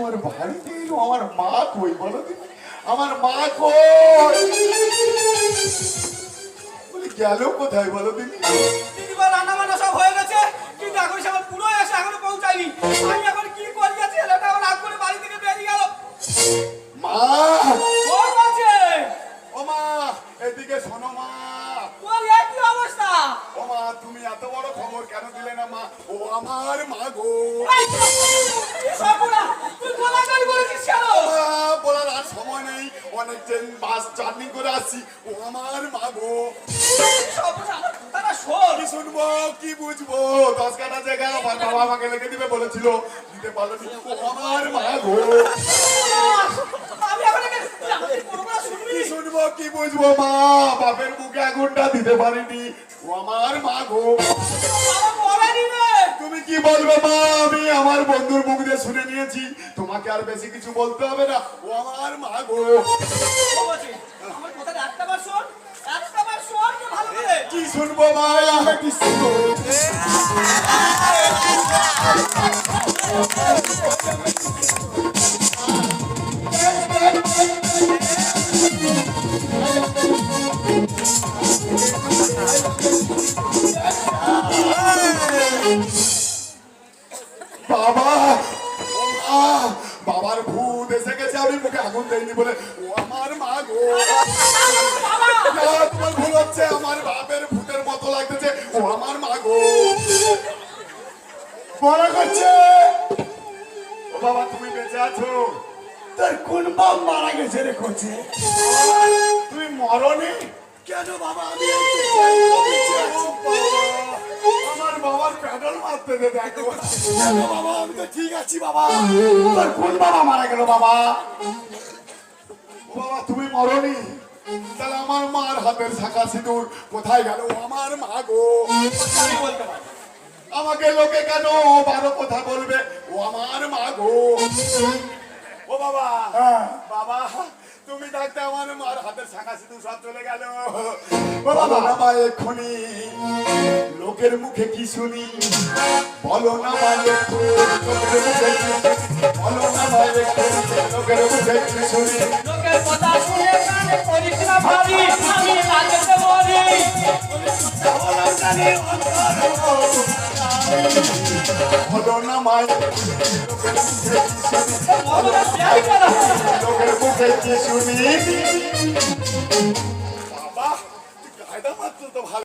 আমার বাড়িতে এলো, আমার মা কই বলো দিদি, আমার মা কই? বলি গেল কোথায় বলো দিদি? দিদিবার রান্না বান্না সব হয়ে গেছে, কিন্তু এখন সে আমার পুরো এসে এখনো পৌঁছায়নি। আমি এখন কি করি? আছে ছেলেটা আমার রাগ করে বাড়ি থেকে বেরিয়ে গেল। মা, ও আছে, ও মা, এদিকে শোনো মা। তোর একই অবস্থা। ও মা, তুমি এত বড় খবর কেন দিলে না মা? ও আমার মা গো। সবুরা, তুই গোলাগালি করেছিস কেন? মা, বলার আর সময় নেই, অনেক ট্রেন বাস জার্নি করে আসছি। ও আমার মা গো। সবুরা, আমার কথাটা শোন। কি শুনবো, কি বুঝবো? 10 কাটা জায়গা আমার বাবা আমাকে লিখে দিবে বলেছিল, দিতে পারলো না। ও আমার মা গো। আমি এখন একে পুরোটা শুনবি? কি শুনবো, কি বুঝবো মা? বাপের মুখে আগুনটা দিতে পারিনি। ও আমার মা গো। বাবা মরেনি রে। তুমি কি বলবে মা? আমি আমার বন্ধুর মুখ দিয়ে শুনে নিয়েছি, তোমাকে আর বেশি কিছু বলতে হবে না। ও আমার মা গো। ও বলছে, আমার কথাটা একটাবার শোন, একটাবার শোন তো ভালো করে। কি শুনবো মা? আমি কি শুনবো? বাবা, ও মা, বাবার ভূত এসে গেছে, আমি মুখে আগুন দেইনি বলে। ও আমার মা গো। না, তোমার ভুল হচ্ছে, আমার বাপের ভূতের মতো লাগতেছে। ও আমার মা গো। মনে করছে। ও বাবা, তুমি বেঁচে আছো? তোর কোন বাপ মারা গেছে রে কোচে? তুমি মরনি কেন বাবা? আমি এই তো চাইতে বেঁচে আছি। আমার বাবার প্যাডেল মারতে দে দেখো। কেন বাবা? আমি তো ঠিক আছি বাবা। তোর কোন বাবা মারা গেল বাবা? ও বাবা, তুমি মরনি? তাহলে আমার মার হাতের শাখা সিঁদুর কোথায় গেল? ও আমার মা গো। আমি বলতে পারি। আমাকে লোকে কেন বারো কথা বলবে? ও আমার মা গো। ও বাবা, বাবা, তুমি থাকতে আমার মার হাতের শাখা সিঁদুর সব চলে গেল। ও বাবা, মা এক্ষুনি লোকের মুখে কি শুনি? বলো না মা এক্ষুনি লোকের মুখে কি শুনি? বলো না মা এক্ষুনি লোকের মুখে কি শুনি? লোকের কথা শুনে কানে করিস না ভাবি, আমি লাজতে মরি। বলো না মা এক্ষুনি লোকের মুখে কি শুনি? মমতা বিয়াই করা। লোকের মুখে কি শুনি? বাবা, তুই কায়দা মাত্র তো ভালো।